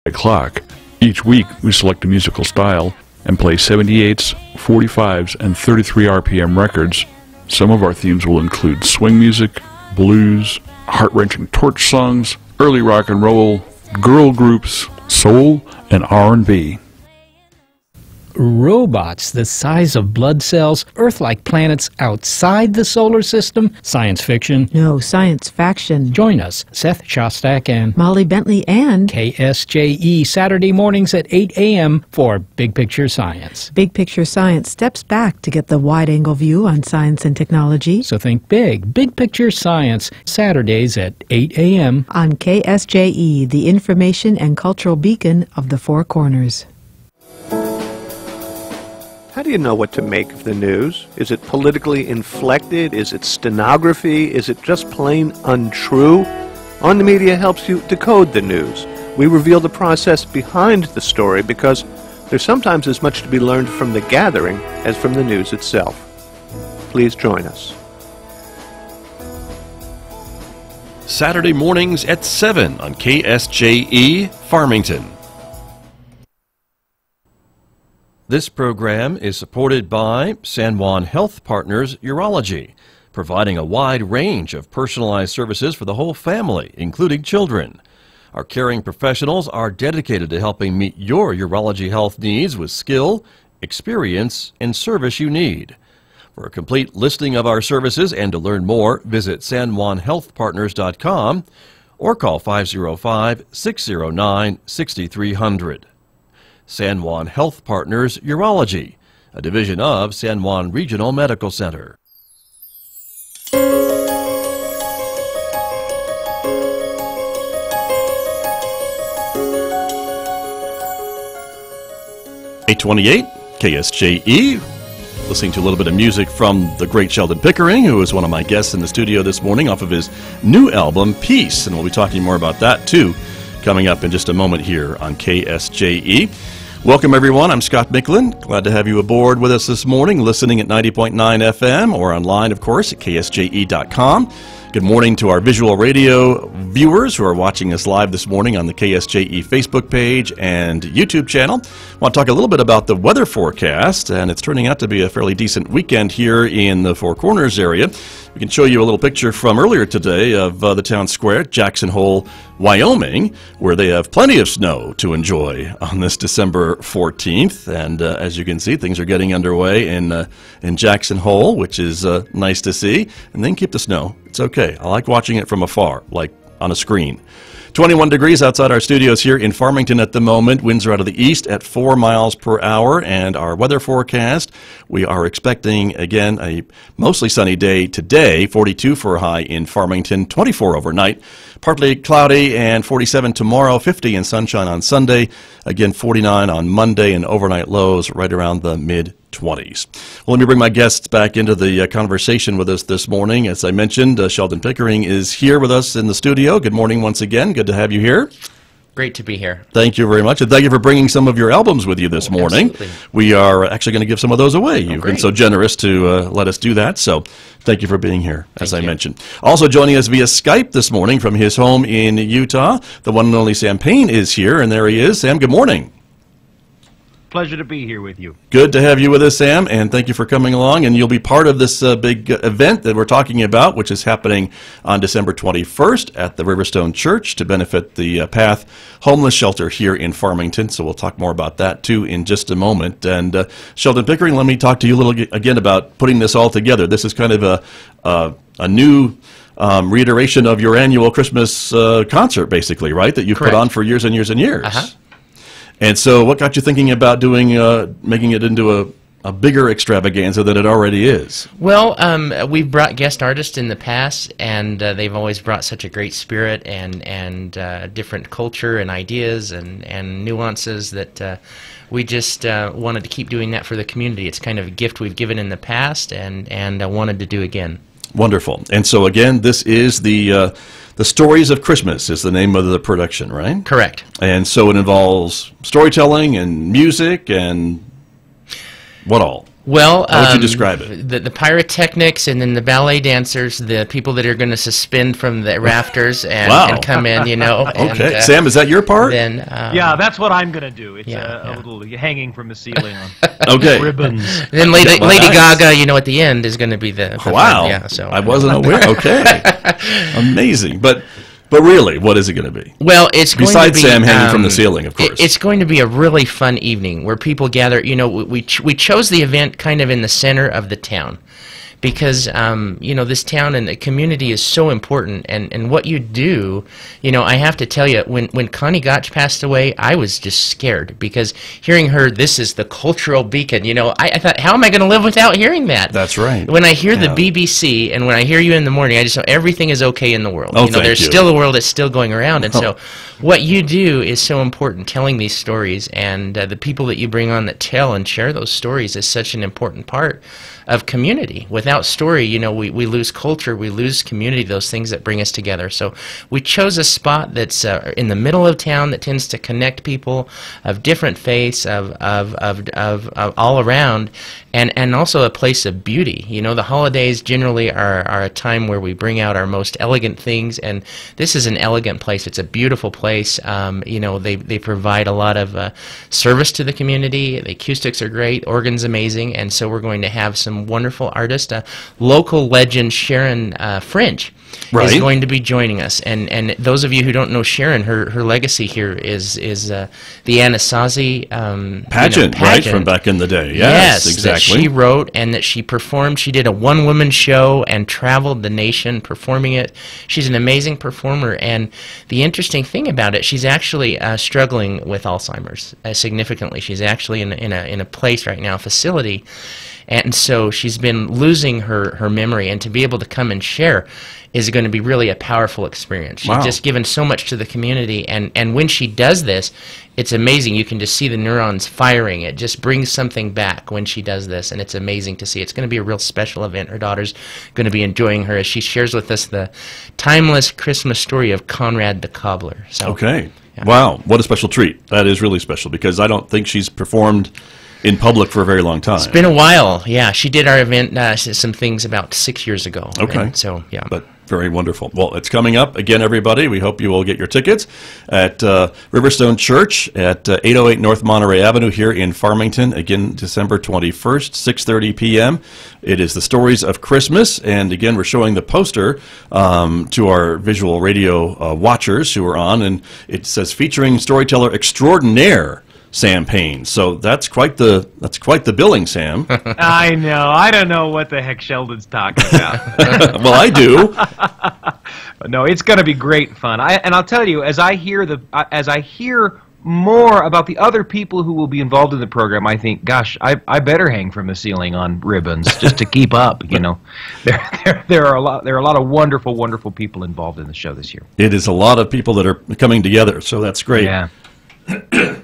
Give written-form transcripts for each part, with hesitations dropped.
o'clock. Each week, we select a musical style and play 78s, 45s, and 33 RPM records. Some of our themes will include swing music, blues, heart-wrenching torch songs, early rock and roll, girl groups, soul, and R&B. Robots the size of blood cells, Earth-like planets outside the solar system, science fiction. No, science faction. Join us, Seth Shostak and Molly Bentley and KSJE, Saturday mornings at 8 a.m. for Big Picture Science. Big Picture Science steps back to get the wide-angle view on science and technology. So think big. Big Picture Science, Saturdays at 8 a.m. on KSJE, the information and cultural beacon of the Four Corners. How do you know what to make of the news? Is it politically inflected? Is it stenography? Is it just plain untrue? On the Media helps you decode the news. We reveal the process behind the story because there's sometimes as much to be learned from the gathering as from the news itself. Please join us. Saturday mornings at 7 on KSJE, Farmington. This program is supported by San Juan Health Partners Urology, providing a wide range of personalized services for the whole family, including children. Our caring professionals are dedicated to helping meet your urology health needs with skill, experience, and service you need. For a complete listing of our services and to learn more, visit sanjuanhealthpartners.com or call 505-609-6300. San Juan Health Partners Urology, a division of San Juan Regional Medical Center. .828 KSJE. Listening to a little bit of music from the great Sheldon Pickering, who is one of my guests in the studio this morning off of his new album, Peace. And we'll be talking more about that, too, coming up in just a moment here on KSJE. Welcome, everyone. I'm Scott Michlin. Glad to have you aboard with us this morning, listening at 90.9 FM or online, of course, at KSJE.com. Good morning to our visual radio viewers who are watching us live this morning on the KSJE Facebook page and YouTube channel. I want to talk a little bit about the weather forecast, and it's turning out to be a fairly decent weekend here in the Four Corners area. We can show you a little picture from earlier today of the town square at Jackson Hole, Wyoming, where they have plenty of snow to enjoy on this December 14th. And as you can see, things are getting underway in Jackson Hole, which is nice to see. And then keep the snow. It's okay. I like watching it from afar, like on a screen. 21 degrees outside our studios here in Farmington at the moment. Winds are out of the east at 4 miles per hour. And our weather forecast, we are expecting, again, a mostly sunny day today. 42 for a high in Farmington, 24 overnight. Partly cloudy and 47 tomorrow, 50 and sunshine on Sunday. Again, 49 on Monday and overnight lows right around the mid-20s. Well, let me bring my guests back into the conversation with us this morning. As I mentioned, Sheldon Pickering is here with us in the studio. Good morning once again. Good to have you here. Great to be here. Thank you very much, and thank you for bringing some of your albums with you this morning. Absolutely. We are actually going to give some of those away. You've been so generous to let us do that, so thank you for being here, as I mentioned. Also joining us via Skype this morning from his home in Utah, the one and only Sam Payne is here, and there he is. Sam, good morning. Pleasure to be here with you. Good to have you with us, Sam, and thank you for coming along. And you'll be part of this big event that we're talking about, which is happening on December 21st at the Riverstone Church to benefit the P.A.T.H. homeless shelter here in Farmington. So we'll talk more about that, too, in just a moment. And Sheldon Pickering, let me talk to you a little again about putting this all together. This is kind of a new reiteration of your annual Christmas concert, basically, right, that you've put on for years and years and years. And so what got you thinking about doing, making it into a bigger extravaganza than it already is? Well, we've brought guest artists in the past, and they've always brought such a great spirit and different culture and ideas and nuances that we just wanted to keep doing that for the community. It's kind of a gift we've given in the past, and I wanted to do again. Wonderful. And so again, this is the Stories of Christmas is the name of the production, right? Correct. And so it involves storytelling and music and what all? Well, how would you describe it? The pyrotechnics, and then the ballet dancers, the people that are going to suspend from the rafters and come in, you know. Okay, and, Sam, is that your part? Then, yeah, that's what I'm going to do. It's yeah. a little hanging from the ceiling on Okay. ribbons. Then Lady nice. Gaga, you know, at the end is going to be the Wow. Yeah, so I wasn't aware. Okay. Amazing. But really, what is it going to be? Well, it's going Besides to be, Sam hanging from the ceiling, of course. It's going to be a really fun evening where people gather. You know, we chose the event kind of in the center of the town, because you know, this town and the community is so important, and what you do, you know, I have to tell you, when Connie Gotch passed away, I was just scared, because hearing her, this is the cultural beacon, you know, I thought, how am I going to live without hearing that? That's right. When I hear the BBC, and when I hear you in the morning, I just know everything is okay in the world. Oh, you know, there's you. still a world that's still going around, and so what you do is so important, telling these stories, and the people that you bring on that tell and share those stories is such an important part of community. Without story, you know, we lose culture, we lose community, those things that bring us together. So we chose a spot that's in the middle of town that tends to connect people of different faiths, of all around, and also a place of beauty. You know, the holidays generally are a time where we bring out our most elegant things, and this is an elegant place. It's a beautiful place. You know, they provide a lot of service to the community. The acoustics are great, organ's amazing, and so we're going to have some wonderful artists. Local legend Sharon French is going to be joining us, and those of you who don't know Sharon, her legacy here is the Anasazi pageant, right, from back in the day. Yes, exactly. That she wrote and that she performed. She did a one-woman show and traveled the nation performing it. She's an amazing performer, and the interesting thing about it, she's actually struggling with Alzheimer's significantly. She's actually in a place right now, a facility. And so she's been losing her memory, and to be able to come and share is going to be really a powerful experience. She's just given so much to the community, and when she does this, it's amazing. You can just see the neurons firing. It just brings something back when she does this, and it's amazing to see. It's going to be a real special event. Her daughter's going to be enjoying her as she shares with us the timeless Christmas story of Conrad the Cobbler. So, okay. Yeah. Wow, what a special treat. That is really special, because I don't think she's performed in public for a very long time. It's been a while. Yeah, she did our event, some things about 6 years ago. Okay. And so, yeah. But very wonderful. Well, it's coming up again, everybody. We hope you will get your tickets at Riverstone Church at 808 North Monterey Avenue here in Farmington. Again, December 21st, 6:30 p.m. It is the Stories of Christmas, and again, we're showing the poster to our visual radio watchers who are on, and it says featuring storyteller extraordinaire Sam Payne. So that's quite the billing, Sam. I know. I don't know what the heck Sheldon's talking about. Well, I do. But no, it's going to be great fun. And I'll tell you, as I hear more about the other people who will be involved in the program, I think, gosh, I better hang from the ceiling on ribbons just to keep up. You know, there are a lot of wonderful people involved in the show this year. It is a lot of people that are coming together, so that's great. Yeah.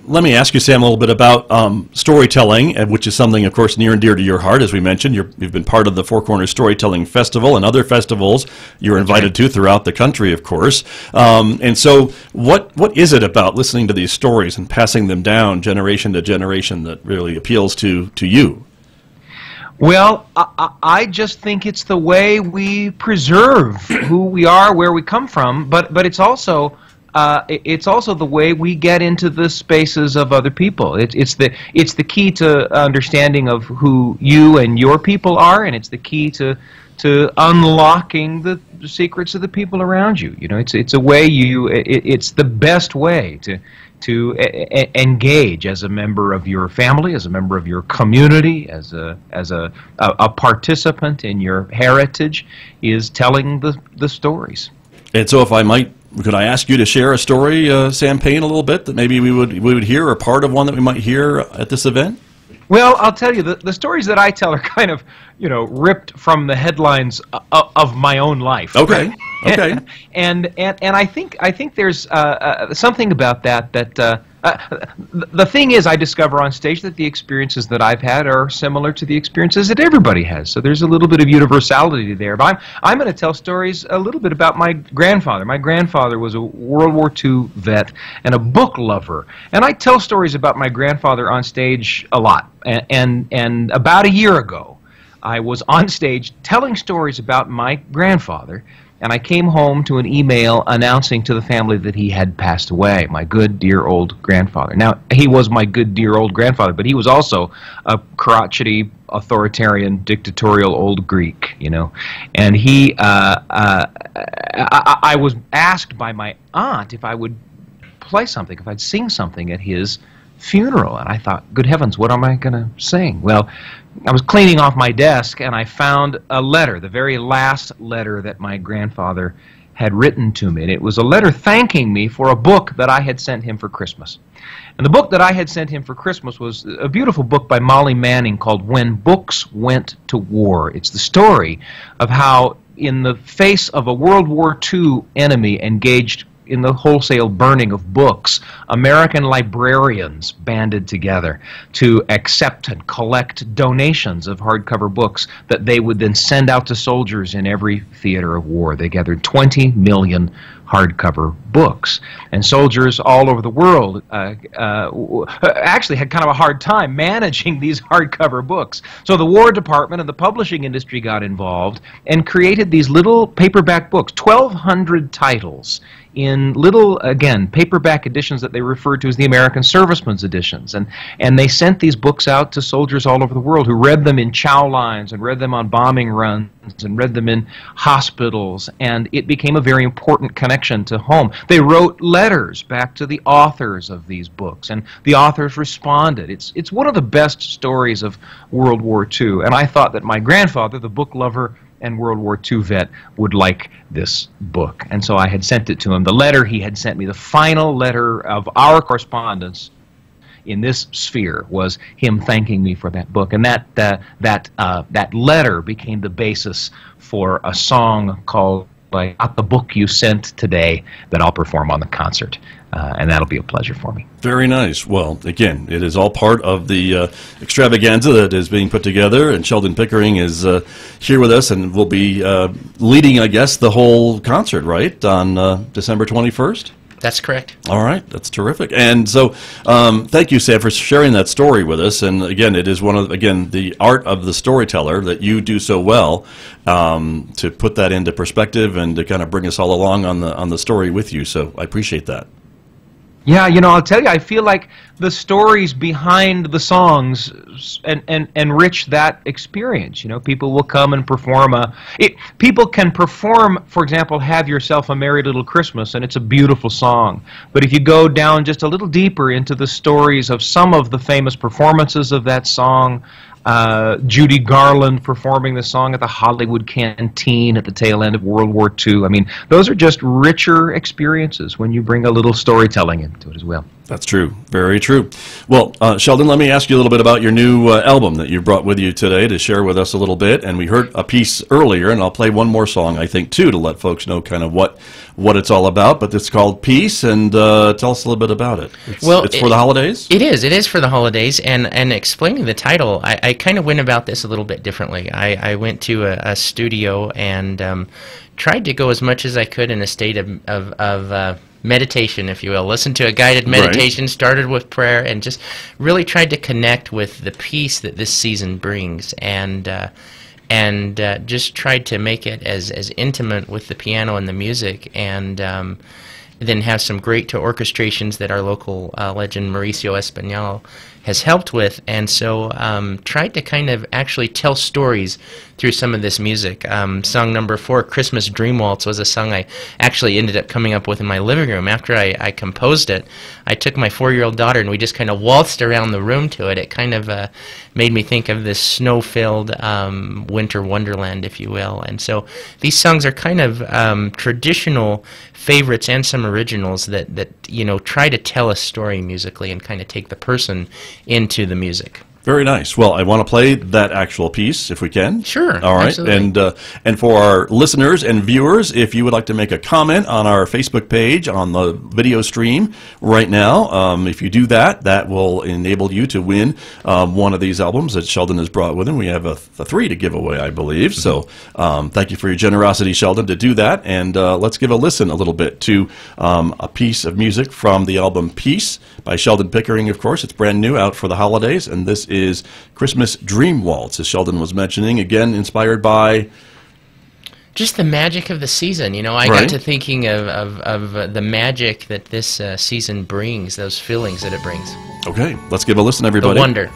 Let me ask you, Sam, a little bit about storytelling, which is something, of course, near and dear to your heart. As we mentioned, you've been part of the Four Corners Storytelling Festival and other festivals you're invited to throughout the country, of course. And so what is it about listening to these stories and passing them down generation to generation that really appeals to you? Well, I just think it's the way we preserve who we are, where we come from, but it's also the way we get into the spaces of other people. It's the key to understanding of who you and your people are, and it's the key to unlocking the secrets of the people around you. You know, it's a way it's the best way to engage as a member of your family, as a member of your community, as a participant in your heritage, is telling the stories. And so, if I might, could I ask you to share a story, Sam Payne, a little bit that maybe we would hear, or part of one that we might hear at this event? Well, I'll tell you, the stories that I tell are kind of ripped from the headlines of my own life. Okay. Okay. And I think there's something about that the thing is, I discover on stage that the experiences that I've had are similar to the experiences that everybody has. So there's a little bit of universality there. But I'm going to tell stories a little bit about my grandfather. My grandfather was a World War II vet and a book lover. And I tell stories about my grandfather on stage a lot. And about a year ago, I was on stage telling stories about my grandfather, and I came home to an email announcing to the family that he had passed away, my good, dear old grandfather. Now, he was my good, dear old grandfather, but he was also a crotchety, authoritarian, dictatorial old Greek, And I was asked by my aunt if I would play something, if I'd sing something at his funeral. And I thought, good heavens, what am I going to sing? Well, I was cleaning off my desk, and I found a letter, the very last letter that my grandfather had written to me. And it was a letter thanking me for a book that I had sent him for Christmas. And the book that I had sent him for Christmas was a beautiful book by Molly Manning called When Books Went to War. It's the story of how, in the face of a World War II enemy engaged in the wholesale burning of books, American librarians banded together to accept and collect donations of hardcover books that they would then send out to soldiers in every theater of war. They gathered 20 million hardcover books. And soldiers all over the world actually had kind of a hard time managing these hardcover books. So the War Department and the publishing industry got involved and created these little paperback books, 1,200 titles, in little, again, paperback editions that they referred to as the American Servicemen's editions. And they sent these books out to soldiers all over the world who read them in chow lines and read them on bombing runs and read them in hospitals, and it became a very important connection to home. They wrote letters back to the authors of these books, and the authors responded. It's one of the best stories of World War II, and I thought that my grandfather, the book lover and World War II vet, would like this book. And so I had sent it to him. The letter he had sent me, the final letter of our correspondence in this sphere, was him thanking me for that book. And that letter became the basis for a song called I Got the Book You Sent Today that I'll perform on the concert. And that'll be a pleasure for me. Very nice. Well, again, it is all part of the extravaganza that is being put together, and Sheldon Pickering is here with us and will be leading, I guess, the whole concert, right, on December 21st? That's correct. All right, that's terrific. And so, thank you, Sam, for sharing that story with us. And again, it is one of the art of the storyteller that you do so well, to put that into perspective and to kind of bring us all along on the story with you. So I appreciate that. Yeah, I'll tell you, I feel like the stories behind the songs enrich that experience. People will come and perform people can perform, for example, Have Yourself a Merry Little Christmas, and it's a beautiful song. But if you go down just a little deeper into the stories of some of the famous performances of that song, Judy Garland performing the song at the Hollywood Canteen at the tail end of World War II. I mean, those are just richer experiences when you bring a little storytelling into it as well. That's true. Very true. Well, Sheldon, let me ask you a little bit about your new album that you brought with you today to share with us a little bit. And we heard a piece earlier, and I'll play one more song, I think, too, to let folks know kind of what it's all about. But it's called Peace, and tell us a little bit about it. It's for the holidays? It is. It is for the holidays. And explaining the title, I kind of went about this a little bit differently. I went to a studio and tried to go as much as I could in a state of meditation, if you will. Listen to a guided meditation, right. Started with prayer, and just really tried to connect with the peace that this season brings, and just tried to make it as intimate with the piano and the music, and then have some great orchestrations that our local legend Mauricio Espinal has helped with, and so tried to kind of actually tell stories through some of this music. Song number 4, Christmas Dream Waltz, was a song I actually ended up coming up with in my living room. After I composed it, I took my 4-year-old daughter and we just kind of waltzed around the room to it. It kind of made me think of this snow-filled winter wonderland, if you will. And so these songs are kind of traditional favorites and some originals that try to tell a story musically and kind of take the person into the music. Very nice. Well, I want to play that actual piece if we can. Sure. All right. Absolutely. And for our listeners and viewers, if you would like to make a comment on our Facebook page on the video stream right now, if you do that, that will enable you to win one of these albums that Sheldon has brought with him. We have a 3 to give away, I believe. So thank you for your generosity, Sheldon, to do that. And let's give a listen a little bit to a piece of music from the album Peace by Sheldon Pickering, of course. It's brand new, out for the holidays, and this is Christmas Dream Waltz, as Sheldon was mentioning, again inspired by just the magic of the season. You know, I got to thinking of the magic that this season brings, those feelings that it brings. Okay, let's give a listen, everybody. The wonder.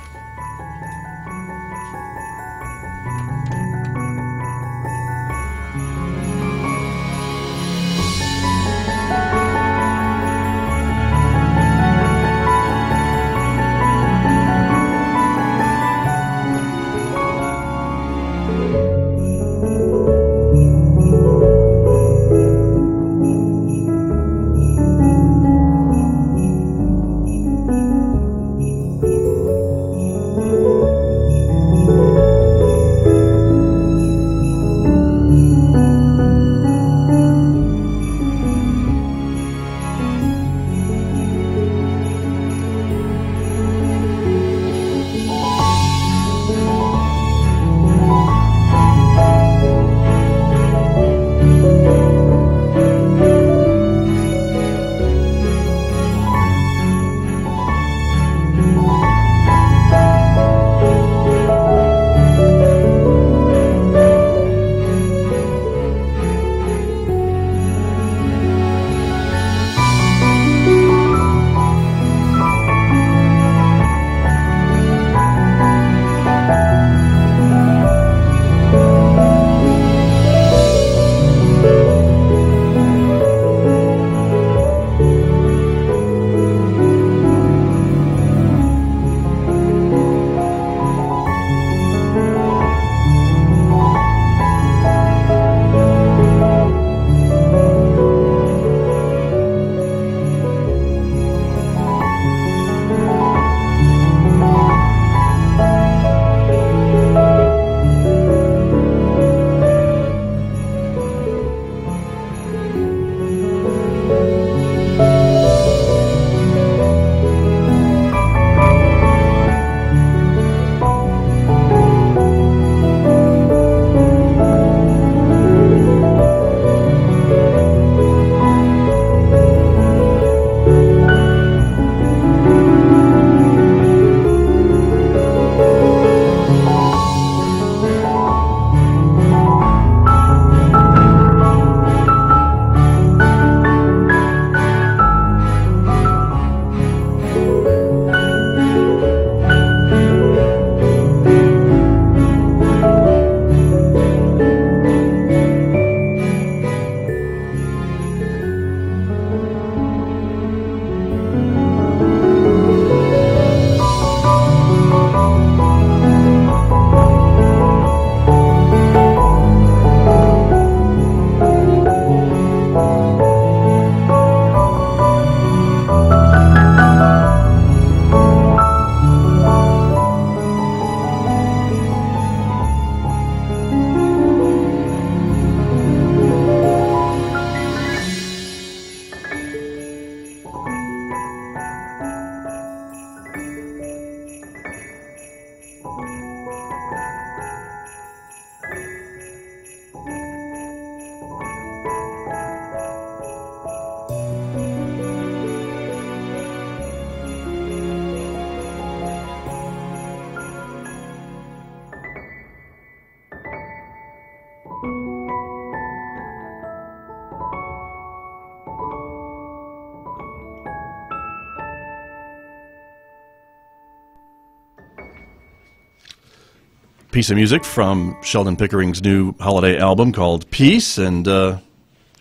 Piece of music from Sheldon Pickering's new holiday album called Peace, and you want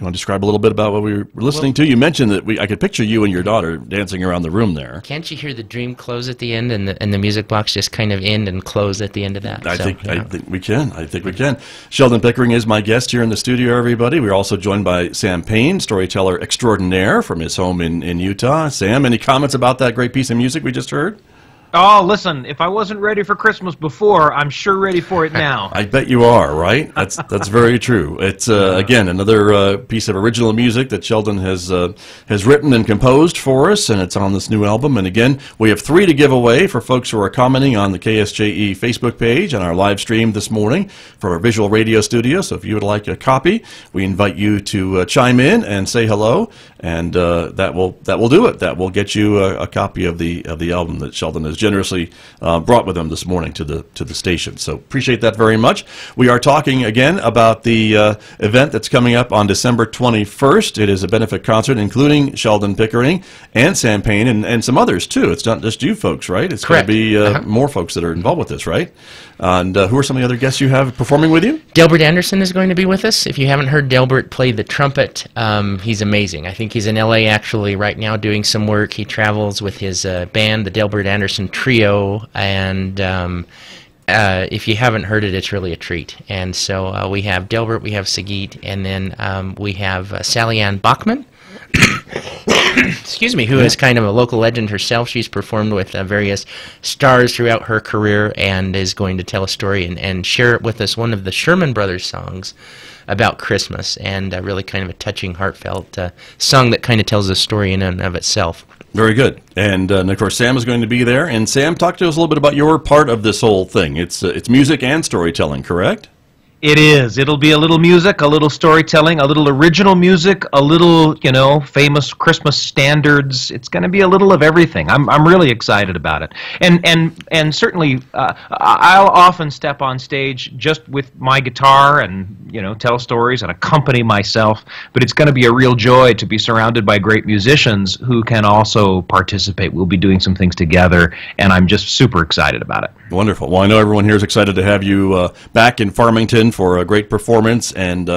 to describe a little bit about what we were listening to? You mentioned that I could picture you and your daughter dancing around the room there. Can't you hear the dream close at the end, and the music box just kind of end and close at the end of that? I think we can. I think we can. Sheldon Pickering is my guest here in the studio, everybody. We're also joined by Sam Payne, storyteller extraordinaire from his home in Utah. Sam, any comments about that great piece of music we just heard? Oh, listen, if I wasn't ready for Christmas before, I'm sure ready for it now. I bet you are, right? That's very true. It's again another piece of original music that Sheldon has written and composed for us, and it's on this new album. And again, we have 3 to give away for folks who are commenting on the KSJE Facebook page on our live stream this morning from our visual radio studio. So if you would like a copy, we invite you to chime in and say hello, and that will do it. That will get you a copy of the album that Sheldon has generously brought with him this morning to the station. So appreciate that very much. We are talking again about the event that's coming up on December 21st. It is a benefit concert including Sheldon Pickering and Sam Payne and some others too. It's not just you folks, right? It's going to be more folks that are involved with this, right? And who are some of the other guests you have performing with you? Delbert Anderson is going to be with us. If you haven't heard Delbert play the trumpet, he's amazing. I think he's in L.A. actually right now doing some work. He travels with his band, the Delbert Anderson Trio, and if you haven't heard it, it's really a treat. And so we have Delbert, we have Sagit, and then we have Sally Ann Bachman, excuse me, who is kind of a local legend herself. She's performed with various stars throughout her career and is going to tell a story and share with us one of the Sherman Brothers songs about Christmas, and really kind of a touching, heartfelt song that kind of tells a story in and of itself. Very good. And of course, Sam is going to be there. And Sam, talk to us a little bit about your part of this whole thing. It's music and storytelling, correct? It is. It'll be a little music, a little storytelling, a little original music, a little, famous Christmas standards. It's going to be a little of everything. I'm really excited about it. And certainly, I'll often step on stage just with my guitar and, tell stories and accompany myself. But it's going to be a real joy to be surrounded by great musicians who can also participate. We'll be doing some things together, and I'm just super excited about it. Wonderful. Well, I know everyone here is excited to have you back in Farmington for a great performance, and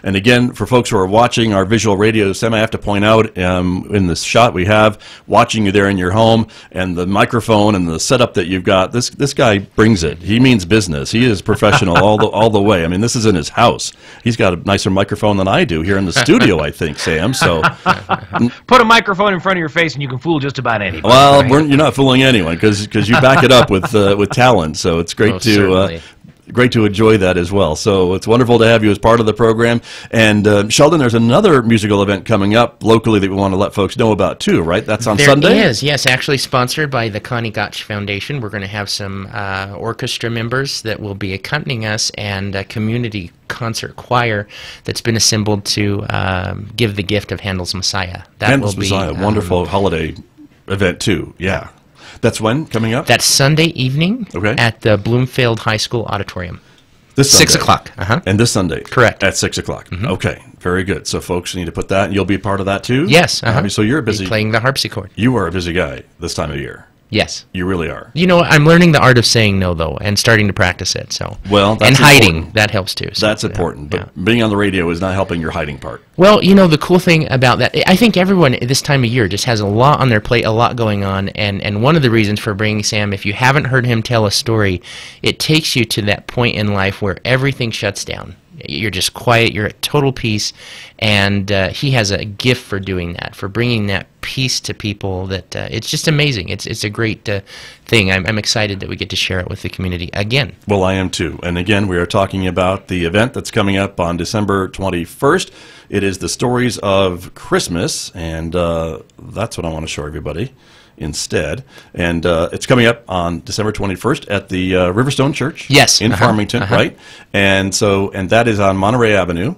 again, for folks who are watching our visual radio, Sam, I have to point out in this shot we have watching you there in your home, and the microphone and the setup that you've got. This guy brings it. He means business. He is professional all the way. I mean, this is in his house. He's got a nicer microphone than I do here in the studio, I think, Sam. So put a microphone in front of your face, and you can fool just about anybody. Well, right? You're not fooling anyone because you back it up with talent. So it's great to enjoy that as well. So it's wonderful to have you as part of the program. And Sheldon, there's another musical event coming up locally that we want to let folks know about too, right? That's on Sunday? There is, yes, actually sponsored by the Connie Gotch Foundation. We're going to have some orchestra members that will be accompanying us, and a community concert choir that's been assembled to give the gift of Handel's Messiah. Handel's Messiah, wonderful holiday event too, yeah. That's when coming up? That's Sunday evening at the Bloomfield High School Auditorium. This Sunday. 6 o'clock. And this Sunday? Correct. At 6 o'clock. Okay, very good. So folks need to put that, and you'll be part of that too? Yes. So you're busy. Playing the harpsichord. You are a busy guy this time of year. Yes. You really are. I'm learning the art of saying no, though, and starting to practice it. So. Well, that's and hiding, important. That helps too. So, that's important, but being on the radio is not helping your hiding part. Well, the cool thing about that, I think everyone this time of year just has a lot on their plate, a lot going on, and one of the reasons for bringing Sam, if you haven't heard him tell a story, it takes you to that point in life where everything shuts down. You're just quiet, you're at total peace, and he has a gift for doing that, for bringing that peace to people that it's just amazing. It's a great thing. I'm excited that we get to share it with the community again. Well, I am too. And again, we are talking about the event that's coming up on December 21st. It is the Stories of Christmas, and that's what I want to show everybody instead. And it's coming up on December 21st at the Riverstone Church in Farmington, right? And that is on Monterey Avenue.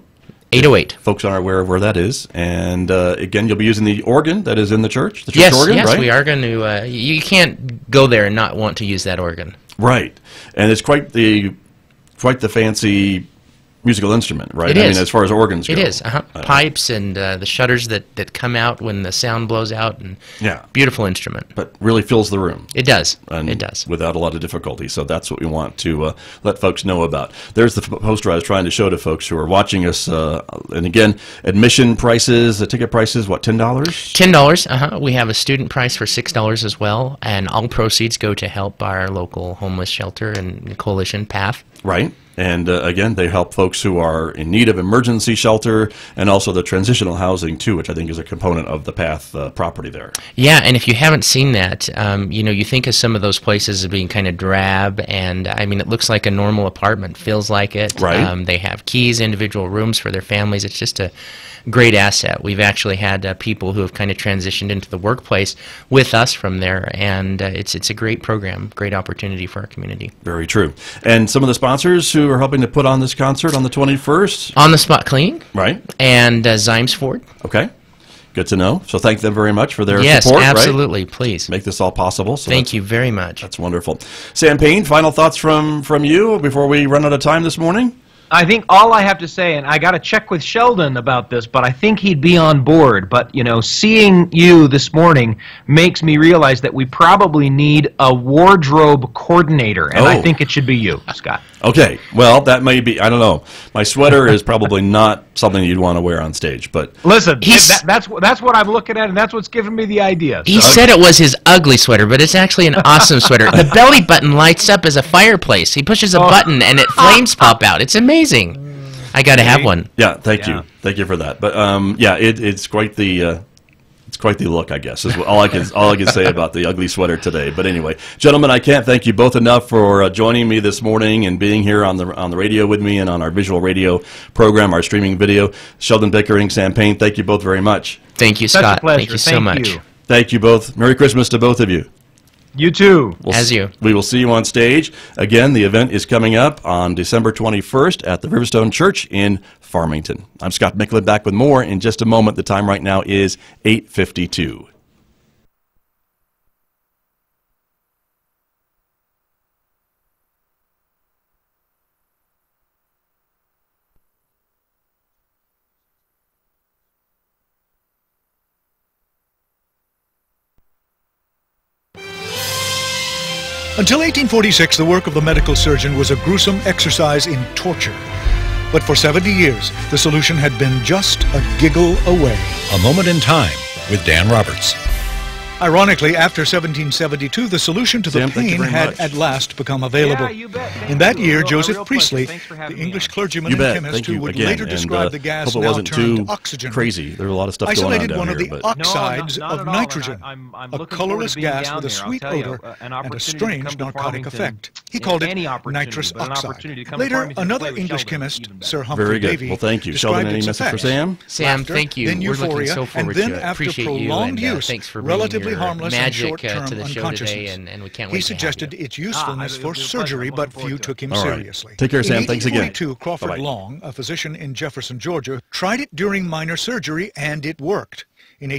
808. Folks aren't aware of where that is. And again, you'll be using the organ that is in the church, the church organ, right? Yes, we are going to. You can't go there and not want to use that organ. Right. And it's quite the fancy musical instrument, right? It is. I mean, as far as organs go. It is. Pipes and the shutters that come out when the sound blows out. And beautiful instrument. But really fills the room. It does. And it does. Without a lot of difficulty. So that's what we want to let folks know about. There's the poster I was trying to show to folks who are watching us. And again, admission prices, the ticket prices, what, $10? $10. We have a student price for $6 as well. And all proceeds go to help our local homeless shelter and coalition, P.A.T.H. Right. And again, they help folks who are in need of emergency shelter and also the transitional housing too, which I think is a component of the P.A.T.H. Property there. Yeah, and if you haven't seen that, you know, you think of some of those places as being kind of drab, and I mean, it looks like a normal apartment, feels like it. Right. They have keys, individual rooms for their families. It's just a great asset. We've actually had people who have kind of transitioned into the workplace with us from there, and it's a great program, great opportunity for our community. Very true. And some of the sponsors who are helping to put on this concert on the 21st? On the Spot Cleaning. Right. And Zimes Ford. Okay. Good to know. So thank them very much for their yes, support. Yes, absolutely. Right? Please. Make this all possible. So thank you very much. That's wonderful. Sam Payne, final thoughts from you before we run out of time this morning? I think all I have to say, and I got to check with Sheldon about this, but I think he'd be on board. But, you know, seeing you this morning makes me realize that we probably need a wardrobe coordinator, and I think it should be you, Scott. Okay. Well, that may be, I don't know. My sweater is probably not something you'd want to wear on stage, but... Listen, that's what I'm looking at, and that's what's giving me the idea. He said it was his ugly sweater, but it's actually an awesome sweater. The belly button lights up as a fireplace. He pushes a button, and flames pop out. It's amazing. I got to have one. Yeah, thank you for that. But yeah, it's quite the look, I guess. Is all I can say about the ugly sweater today. But anyway, gentlemen, I can't thank you both enough for joining me this morning and being here on the radio with me and on our visual radio program, our streaming video. Sheldon Pickering, Sam Payne, thank you both very much. Thank you, Scott. Thank you so much. Thank you both. Merry Christmas to both of you. You too. We will see you on stage. Again, the event is coming up on December 21st at the Riverstone Church in Farmington. I'm Scott Michlin, back with more in just a moment. The time right now is 8:52. Until 1846, the work of the medical surgeon was a gruesome exercise in torture. But for 70 years, the solution had been just a giggle away. A Moment in Time with Dan Roberts. Ironically, after 1772, the solution to the pain had at last become available. In that year, Joseph Priestley, the English clergyman and chemist who would later describe the gas now termed oxygen, crazy. There were a lot of stuff isolated going on one down of the oxides of nitrogen, a colorless gas with a sweet odor and a strange narcotic effect. He called it nitrous oxide. Later, another English chemist, Sir Humphrey Davy, well, thank you. Sheldon, any message for Sam? Sam, thank you. Then euphoria, and then after prolonged use, thanks for relatively harmless and short-term to the show today, and we can't wait he suggested its usefulness for surgery, but few took him seriously. Take care, Sam. Thanks again. In 1842, Crawford Long, a physician in Jefferson, Georgia, tried it during minor surgery, and it worked. In